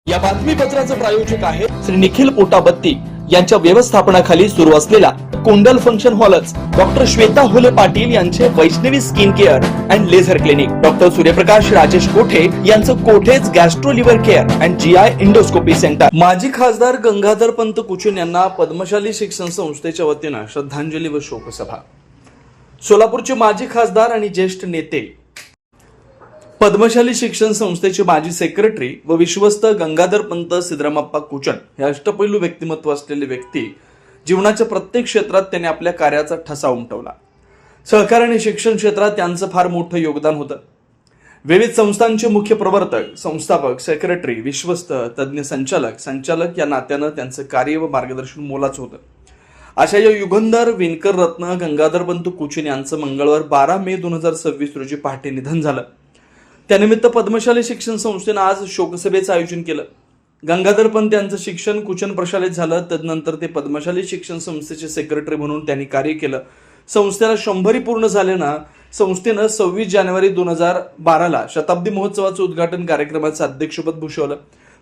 या बातमीपत्राचे प्रायोजक आहे श्री निखिल पोटाबत्ती यांच्या व्यवस्थापनाखाली सुरू असलेला कुंडल फंक्शन हॉलच डॉक्टर श्वेता होले पाटील यांचे Vaishnavi skin care and laser clinic, doctor Suryaprakash Rajesh Kothe यांचं कोठेज gastro liver care and GI endoscopy centre. माजी खासदार गंगाधर पंत कुचन यांना पद्मशाली शिक्षण संस्थेच्या वतीने श्रद्धांजली व शोकसभा. सोलापूरचे माजी खासदार आणि ज्येष्ठ नेते पद्मशाली शिक्षण संस्थेचे माजी सेक्रेटरी व विश्वस्त गंगाधर पंत सिद्धरामप्पा कुचन हे अष्टपैलू व्यक्तिमत्व असलेले व्यक्ती जीवनाच्या प्रत्येक क्षेत्रात त्यांनी आपल्या कार्याचा ठसा उमटवला. सहकार आणि शिक्षण क्षेत्रात त्यांचं फार मोठं योगदान होतं. विविध संस्थांचे मुख्य प्रवर्तक, संस्थापक, सेक्रेटरी, विश्वस्त, तज्ज्ञ संचालक या नात्यानं त्यांचं कार्य व मार्गदर्शन मोलाचं होतं. अशा या युगंधर विणकर रत्न गंगाधर पंत कुचन यांचं मंगळवार 12 मे 2026 रोजी पहाटे निधन झालं. त्यानिमित्त पद्मशाली शिक्षण संस्थेनं आज शोकसभेचं आयोजन केलं. गंगाधर पंत यांचं शिक्षण कुचन प्रशालेत झालं. तदनंतर ते पद्मशाली शिक्षण संस्थेचे सेक्रेटरी म्हणून त्यांनी कार्य केलं. संस्थेला 100 पूर्ण झाल्यानं संस्थेनं 26 जानेवारी 2012ला शताब्दी महोत्सवाचं उद्घाटन कार्यक्रमाचं अध्यक्षपद भूषवलं.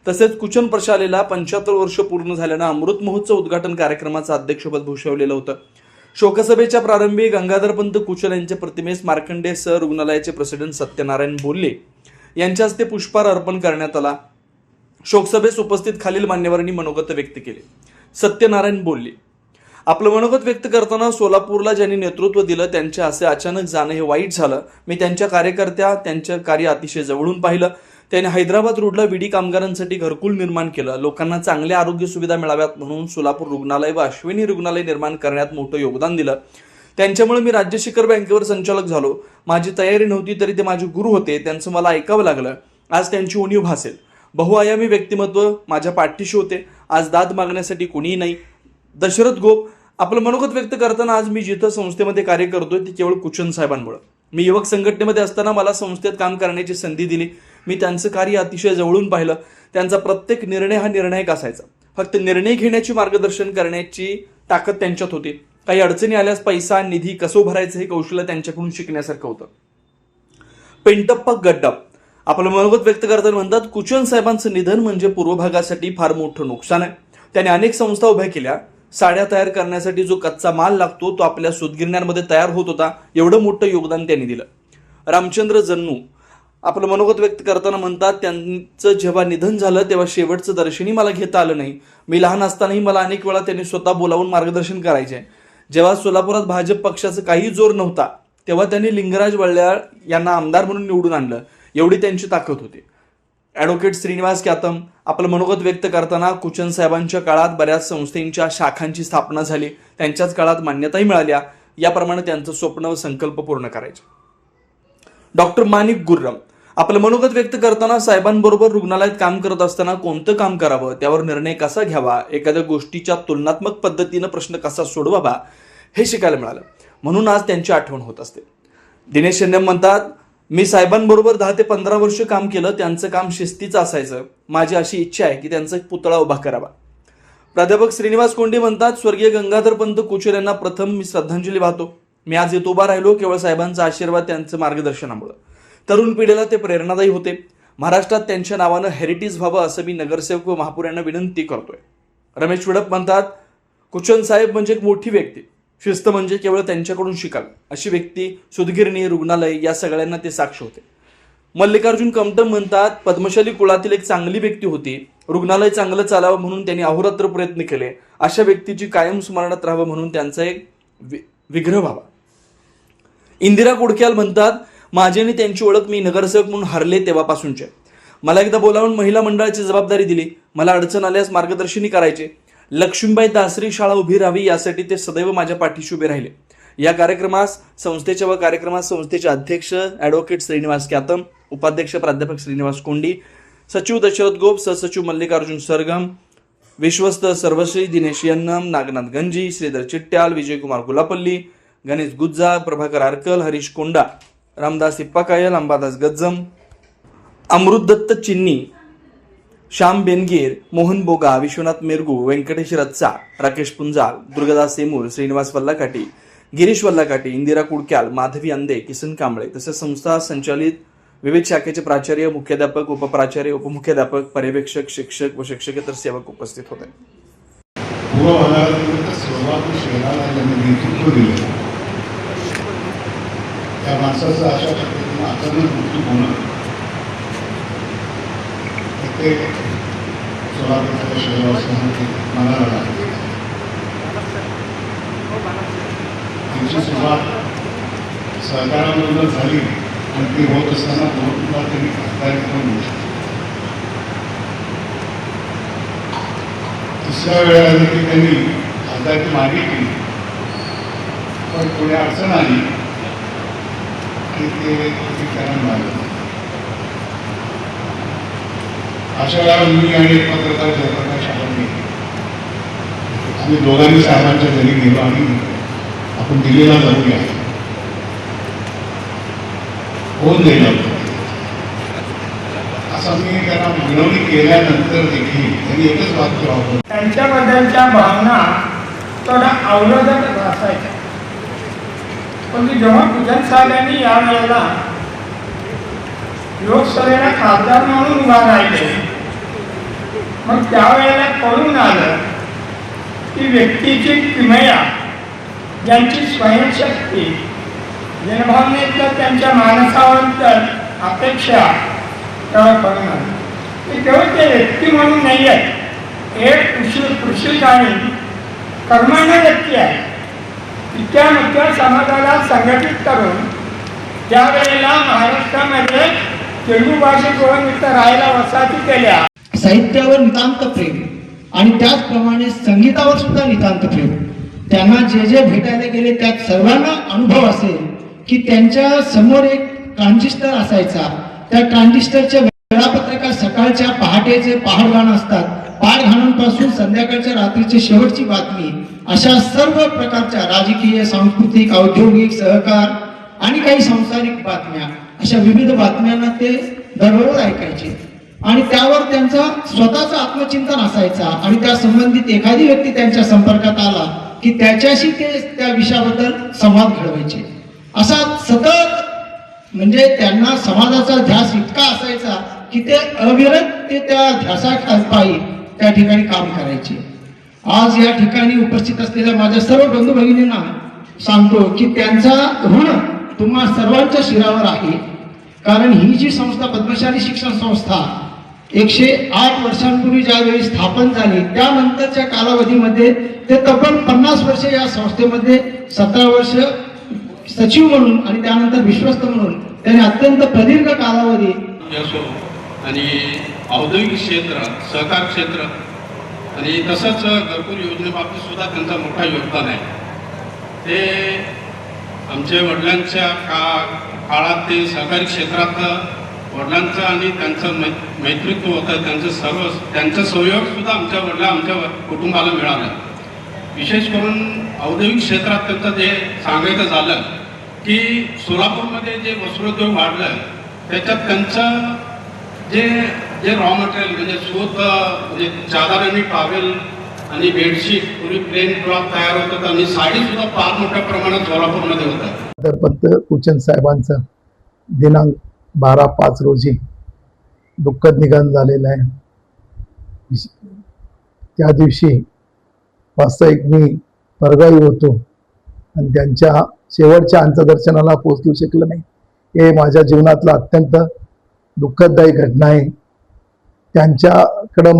तसेच कुचन प्रशालेला 75 वर्ष पूर्ण झाल्यानं अमृत महोत्सव उद्घाटन कार्यक्रमाचं अध्यक्षपद भूषवलेलं होतं. शोकसभेच्या प्रारंभी गंगाधर पंत कुचन यांच्या प्रतिमेस मार्कंडेय सह रुग्णालयाचे प्रेसिडेंट सत्यनारायण बोल्ले यांच्या हस्ते पुष्पहार अर्पण करण्यात आला. शोकसभेस उपस्थित खालील मान्यवरांनी मनोगत व्यक्त केले. सत्यनारायण बोल्ले, आपलं मनोगत व्यक्त करताना सोलापूरला ज्यांनी नेतृत्व दिलं त्यांचे असे अचानक जाणं हे वाईट झालं. मी त्यांच्या कार्यकर्त्या त्यांचं कार्य अतिशय जवळून पाहिलं. त्यांनी हैदराबाद रोडला विडी कामगारांसाठी घरकुल निर्माण केलं. लोकांना चांगल्या आरोग्य सुविधा मिळाव्यात म्हणून सोलापूर रुग्णालय व अश्विनी रुग्णालय निर्माण करण्यात मोठं योगदान दिलं. त्यांच्यामुळे मी राज्य शिखर बँकेवर संचालक झालो. माझी तयारी नव्हती तरी ते माझे गुरु होते. त्यांचं मला ऐकावं लागलं. आज त्यांची उणीव भासेल. बहुआयामी व्यक्तिमत्व माझ्या पाठीशी होते. आज दाद मागण्यासाठी कोणीही नाही. दशरथ गोप, आपलं मनोगत व्यक्त करताना आज मी जिथं संस्थेमध्ये कार्य करतोय ते केवळ कुचन साहेबांमुळे. मी युवक संघटनेमध्ये असताना मला संस्थेत काम करण्याची संधी दिली. मी त्यांचं कार्य अतिशय जवळून पाहिलं. त्यांचा प्रत्येक निर्णय हा निर्णायक असायचा. फक्त निर्णय घेण्याची मार्गदर्शन करण्याची ताकद त्यांच्यात होती. काही अडचणी आल्यास पैसा निधी कसं भरायचं हे कौशल्य त्यांच्याकडून शिकण्यासारखं होतं. पेंटप्पा गड्डप, आपलं मनोगत व्यक्त करताना म्हणतात, कुचन साहेबांचं निधन म्हणजे पूर्व भागासाठी फार मोठं नुकसान आहे. त्यांनी अनेक संस्था उभ्या केल्या. साड्या तयार करण्यासाठी जो कच्चा माल लागतो तो आपल्या सूतगिरण्यांमध्ये तयार होत होता. एवढं मोठं योगदान त्यांनी दिलं. रामचंद्र जन्नू, आपलं मनोगत व्यक्त करताना म्हणतात, त्यांचं जेव्हा निधन झालं तेव्हा शेवटचं दर्शनही मला घेता आलं नाही. मी लहान असतानाही मला अनेक वेळा त्यांनी स्वतः बोलावून मार्गदर्शन करायचे. जेव्हा सोलापुरात भाजप पक्षाचा काही जोर नव्हता तेव्हा त्यांनी लिंगराज वळल्याळ यांना आमदार म्हणून निवडून आणलं. एवढी त्यांची ताकद होती. ॲडव्होकेट श्रीनिवास क्यातम, आपलं मनोगत व्यक्त करताना कुचन साहेबांच्या काळात बऱ्याच संस्थेच्या शाखांची स्थापना झाली. त्यांच्याच काळात मान्यताही मिळाल्या. याप्रमाणे त्यांचं स्वप्न व संकल्प पूर्ण करायचे. डॉक्टर माणिक गुर्रम, आपलं मनोगत व्यक्त करताना साहेबांबरोबर रुग्णालयात काम करत असताना कोणतं काम करावं, त्यावर निर्णय कसा घ्यावा, एखाद्या गोष्टीच्या तुलनात्मक पद्धतीनं प्रश्न कसा सोडवावा हे शिकायला मिळालं. म्हणून आज त्यांची आठवण होत असते. दिनेश शेंडे म्हणतात, मी साहेबांबरोबर 10 ते 15 वर्ष काम केलं. त्यांचं काम शिस्तीचं असायचं. माझी अशी इच्छा आहे की त्यांचा एक पुतळा उभा करावा. प्राध्यापक श्रीनिवास कोंडे म्हणतात, स्वर्गीय गंगाधर पंत कुचन यांना प्रथम मी श्रद्धांजली वाहतो. मी आज इथं उभा राहिलो केवळ साहेबांचा आशीर्वाद, त्यांचं मार्गदर्शनामुळे. तरुण पिढीला ते प्रेरणादायी होते. महाराष्ट्रात त्यांच्या नावानं हेरिटेज व्हावं असं मी नगरसेवक व महापौर यांना विनंती करतोय. रमेश विडप म्हणतात, कुचन साहेब म्हणजे एक मोठी व्यक्ती. शिस्त म्हणजे केवळ त्यांच्याकडून शिकावी अशी व्यक्ती. सुदगिरणी, रुग्णालय या सगळ्यांना ते साक्ष होते. मल्लिकार्जुन कमटम म्हणतात, पद्मशाली कुळातील एक चांगली व्यक्ती होती. रुग्णालय चांगलं चालावं म्हणून त्यांनी अहोरात्र प्रयत्न केले. अशा व्यक्तीची कायम स्मरणात राहावं म्हणून त्यांचा एक विग्रह व्हावा. इंदिरा कुडक्याल म्हणतात, माझी आणि त्यांची ओळख मी नगरसेवक म्हणून हरले तेव्हापासूनचे. मला एकदा बोलावून महिला मंडळाची जबाबदारी दिली. मला अडचण आल्यास मार्गदर्शनही करायचे. लक्ष्मीबाई दासरी शाळा उभी राहावी यासाठी ते सदैव माझ्या पाठीशी उभे राहिले. या कार्यक्रमास संस्थेचे अध्यक्ष ॲडव्होकेट श्रीनिवास क्यातम, उपाध्यक्ष प्राध्यापक श्रीनिवास कोंडी, सचिव दशरथ गोप, सहसचिव मल्लिकार्जुन सरगम, विश्वस्त सर्वश्री दिनेश यन्नम, नागनाथ गंजी, श्रीधर चिट्ट्याल, विजयकुमार गुलापल्ली, गणेश गुज्जा, प्रभाकर आरकल, हरीश कोंडा, रामदास इप्पाकायल, अंबादास गज्जम, अमृतदत्त चिन्नी, श्याम बेनगीर, मोहन बोगा, विश्वनाथ मेरगू, व्यंकटेश रच्चा, राकेश पुंजाल, दुर्गादास सेमूर, श्रीनिवास वल्लाकाटी, गिरीश वल्लाकाटी, इंदिरा कुडक्याल, माधवी अंदे, किसन कांबळे तसेच संस्था संचालित विविध शाखेचे प्राचार्य, मुख्याध्यापक, उपप्राचार्य, उपमुख्याध्यापक, पर्यवेक्षक, शिक्षक व शिक्षकेतर सेवक उपस्थित होते. पूर्व भागात सोलापूर शहराला ज्यांनी नेतृत्व दिलं त्या माणसाचं अशा पद्धतीनं अचानक मृत्यू होणं ते सोलापूरच्या शहरवासियांना मनाला लागते. त्यांची सुरुवात सहकारामधून झाली आणि ती होत असताना बहुतेकदा त्यांनी खासदारी पण होऊ शकते. तिसऱ्या वेळेला देखील त्यांनी खासदारकी मागितली पण पुढे अडचण आली आणि ते कारण झालं. अशा वेळेला मी आणि एक पत्रकार जयप्रकाश साहेबांनी आम्ही दोघांनी साहेबांच्या घरी गेलो आणि आपण दिल्लीला जाऊया होऊन जाईल असं मी त्यांना विनवणी केल्यानंतर देखील त्यांनी एकच वाक्य वापरलं. त्यांच्याबद्दलच्या भावना थोडा अवरोधक असायच्या. पण जेव्हा पूजन साहेबांनी यावेळेला लोकसभेला खासदार म्हणून उभा राहिले मग त्यावेळेला कळून आलं की व्यक्तीची किमया, ज्यांची स्वयंशक्ती, जनभावनेतलं त्यांच्या मानसावर अपेक्षा तेव्हा कळून आलं की केवळ ते व्यक्ती म्हणून नाही आहेत, एक कृषी आणि कर्माने व्यक्ती आहे. इतक्या मोठ्या समाजाला संघटित करून त्यावेळेला महाराष्ट्रामध्ये तेलुगू भाषिक लोक इथं राहायला वसाहती केल्या. साहित्यावर नितांत प्रेम आणि त्याचप्रमाणे संगीतावर सुद्धा नितांत प्रेम. त्यांना जे जे भेटायला गेले त्यात सर्वांना अनुभव असेल की त्यांच्या समोर एक ट्रान्झिस्टर असायचा. त्या ट्रान्झिस्टरच्या वेळापत्रकात सकाळच्या पहाटेचे पहाडगाणं असतात, पहाडगाणांपासून संध्याकाळच्या रात्रीची शेवटची बातमी, अशा सर्व प्रकारच्या राजकीय, सांस्कृतिक, औद्योगिक, सहकार आणि काही सांसारिक बातम्या, अशा विविध बातम्यांना ते दररोज ऐकायचे आणि त्यावर त्यांचा स्वतःचं आत्मचिंतन असायचा. आणि त्या संबंधित एखादी व्यक्ती त्यांच्या संपर्कात आला की त्याच्याशी ते त्या विषयाबद्दल संवाद घडवायचे. असा सतत म्हणजे त्यांना समाजाचा ध्यास इतका असायचा की ते अविरत ते त्या ध्यासाखाली त्या ठिकाणी काम करायचे. आज या ठिकाणी उपस्थित असलेल्या माझ्या सर्व बंधू भगिनींना सांगतो की त्यांचा ऋण तुम्हा सर्वांच्या शिरावर आहे. कारण ही जी संस्था पद्मशाली शिक्षण संस्था 108 वर्षांपूर्वी ज्यावेळी स्थापन झाली त्यानंतरच्या कालावधीमध्ये ते तब्बल 50 वर्ष या संस्थेमध्ये 17 वर्ष सचिव म्हणून आणि त्यानंतर विश्वस्त म्हणून त्यांनी अत्यंत प्रदीर्घ कालावधी असो आणि औद्योगिक क्षेत्र, सहकार क्षेत्र आणि तसंच घरकुल योजनेबाबतीत सुद्धा त्यांचा मोठा योगदान आहे. ते आमच्या वडिलांच्या काळात ते सहकारी क्षेत्रात वडिलांचं आणि त्यांचं मैत्रित्व होतं. त्यांचं सहयोग सुद्धा आमच्या कुटुंबाला मिळालं. विशेष करून औद्योगिक क्षेत्रात त्यांचं जे सांगायचं झालं की सोलापूरमध्ये जे वस्त्रोद्योग वाढलं त्याच्यात त्यांचं जे रॉ मटेरियल म्हणजे सूत, म्हणजे चादर आणि टॉवेल आणि बेडशीट, पूर्वी प्लेन क्लॉथ तयार होतात आणि साडी सुद्धा फार मोठ्या प्रमाणात सोलापूरमध्ये होतात. पंत कुचन साहेबांचं दिनांक 12/5 रोजी दुःखद निधन झालेलं आहे. त्या दिवशी वास्तविक मी परगावी होतो आणि त्यांच्या शेवटच्या अंत्यदर्शनाला पोहोचू शकलो नाही. हे माझ्या जीवनातलं अत्यंत दुःखदायी घटना आहे. त्यांच्याकडं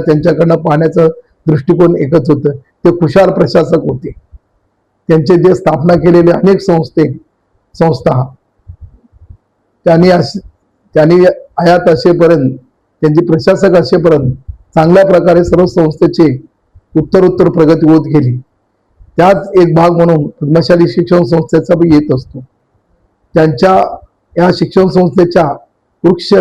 त्यांच्याकडनं पाहण्याचं दृष्टिकोन एकच होतं. ते खुशाल प्रशासक होते. त्यांचे जे स्थापना केलेले अनेक संस्था त्यांनी आयात असेपर्यंत, त्यांची प्रशासक असेपर्यंत चांगल्या प्रकारे सर्व संस्थेची उत्तरोत्तर प्रगती होत गेली. त्याच एक भाग म्हणून पद्मशाली शिक्षण संस्थेचा बी येत असतो. त्यांच्या या शिक्षण संस्थेच्या वृक्ष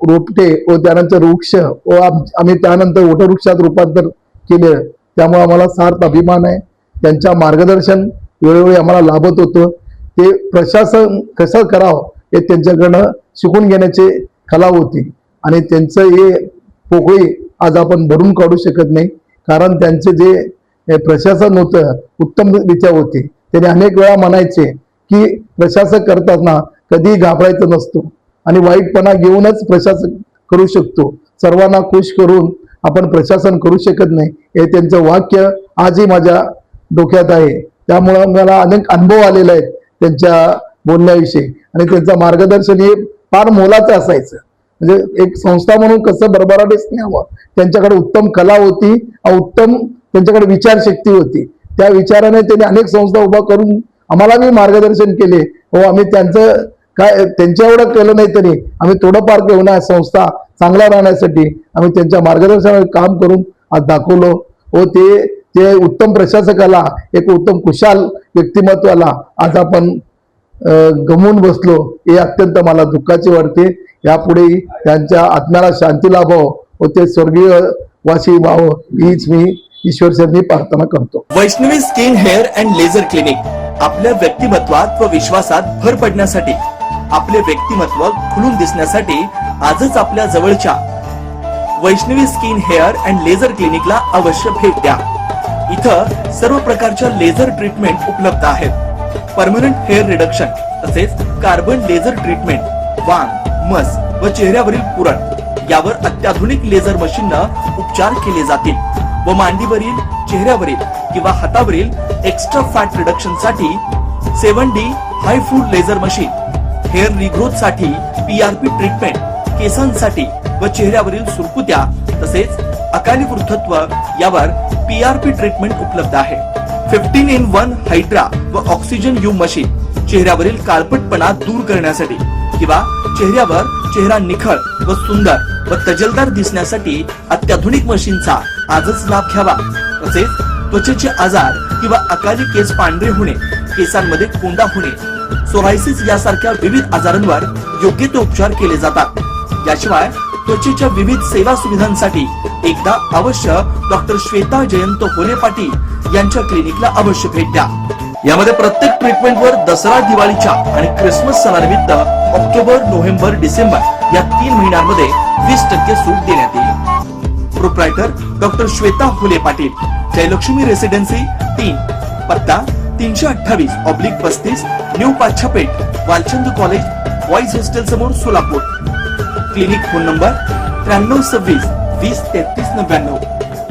रोपटे व त्यानंतर वृक्ष व आम्ही त्यानंतर वटवृक्षात रूपांतर केले. त्यामुळे आम्हाला सार्थ अभिमान आहे. त्यांच्या मार्गदर्शन वेळोवेळी आम्हाला लाभत होतं. ते प्रशासन कसं करावं हे त्यांच्याकडनं शिकून घेण्याची कला होती आणि त्यांचं हे पोकळी आज आपण भरून काढू शकत नाही. कारण त्यांचे जे प्रशासन होतं उत्तमरित्या होते. त्यांनी अनेक वेळा म्हणायचे की प्रशासक करताना कधी घाबरायचं नसतो आणि वाईटपणा घेऊनच प्रशासन करू शकतो. सर्वांना खुश करून आपण प्रशासन करू शकत नाही, हे त्यांचं वाक्य आजही माझ्या डोक्यात आहे. त्यामुळं मला अनेक अनुभव आलेले आहेत त्यांच्या बोलण्याविषयी आणि त्यांचं मार्गदर्शन हे फार मोलाचं असायचं. म्हणजे एक संस्था म्हणून कसं भरभराटीच नाही हवं, त्यांच्याकडे उत्तम कला होती, उत्तम त्यांच्याकडे विचारशक्ती होती. त्या विचाराने त्यांनी अनेक संस्था उभा करून आम्हाला बी मार्गदर्शन केले. हो, आम्ही त्यांचं काय त्यांच्या एवढं केलं नाही तरी आम्ही थोडंफार घेऊन संस्था चांगला राहण्यासाठी आम्ही त्यांच्या मार्गदर्शनावर काम करून आज दाखवलो. हो, ते उत्तम प्रशासकाला, एक उत्तम कुशाल व्यक्तिमत्वाला आज आपण गमवून बसलो, हे अत्यंत मला दुःखाचे वाटते. यापुढे त्यांच्या आत्म्याला शांती लाभावं व ते स्वर्गीय वासी व्हावं हीच मी ईश्वरचरणी प्रार्थना करतो. Vaishnavi skin hair and laser clinic आपल्या व्यक्तिमत्वात व विश्वासात भर पडण्यासाठी, आपले व्यक्तिमत्व खुलून दिसण्यासाठी आजच आपल्या जवळच्या Vaishnavi skin hair and laser क्लिनिकला अवश्य भेट द्या. इथं सर्व प्रकारच्या लेझर ट्रीटमेंट उपलब्ध आहेत. परमनंट हेअर रिडक्शन तसेच कार्बन लेझर ट्रीटमेंट, वांग, मस व चेहऱ्यावरील पुरण यावर अत्याधुनिक लेझर मशीननं उपचार केले जातील व मांडीवरील, चेहऱ्यावरील किंवा हातावरील एक्स्ट्रा फॅट रिडक्शन साठी 7D हाय फूड लेझर मशीन, हेअर रिग्रोथ साठी PRP ट्रीटमेंट, केसांसाठी व चेहऱ्यावरील सुरकुत्या तसेच अकाली वृद्धत्व यावर PRP ट्रीटमेंट उपलब्ध आहे. 15-in-1 हायड्रा व ऑक्सिजन यू मशीन चेहऱ्यावरील काळपटपणा दूर करण्यासाठी किंवा चेहरा निखळ व सुंदर व तजेलदार दिसण्यासाठी अत्याधुनिक मशीनचा आजच लाभ घ्यावा. तसेच त्वचेचे आजार किंवा अकाली केस पांढरे होणे, केसांमध्ये कोंडा होणे, सोरायसिस यासारख्या विविध आजारांवर योग्य ते उपचार केले जातात. याशिवाय त्वचेच्या विविध सेवा सुविधांसाठी एकदा अवश्य डॉक्टर श्वेता जयंत होले पाटील यांच्या क्लिनिकला अवश्य भेट द्या. यामध्ये प्रत्येक ट्रीटमेंटवर दसरा, दिवाळीच्या आणि क्रिसमस सणानिमित्त ऑक्टोबर, नोव्हेंबर, डिसेंबर या 3 महिन्यांमध्ये 20% सूट देण्यात येईल. Proprietor doctor Shweta Hole Patil, Jayalakshmi residency 3, पत्ता 328/35 new Pachhapeth, Walchand college, boys hostel समोर, सोलापूर. Clinic phone number 9326 20 33 99.